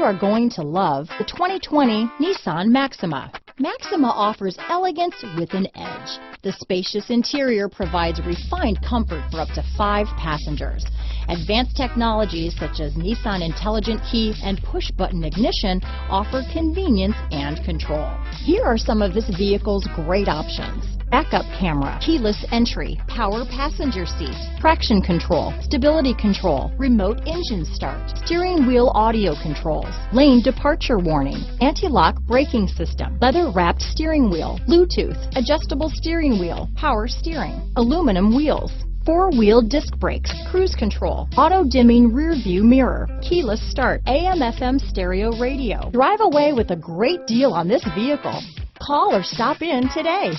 are going to love the 2020 Nissan Maxima. Maxima offers elegance with an edge. The spacious interior provides refined comfort for up to 5 passengers. Advanced technologies such as Nissan Intelligent Key and push-button ignition offer convenience and control. Here are some of this vehicle's great options: backup camera, keyless entry, power passenger seat, traction control, stability control, remote engine start, steering wheel audio controls, lane departure warning, anti-lock braking system, leather-wrapped steering wheel, Bluetooth, adjustable steering wheel, power steering, aluminum wheels, 4-wheel disc brakes, cruise control, auto-dimming rear-view mirror, keyless start, AM/FM stereo radio. Drive away with a great deal on this vehicle. Call or stop in today.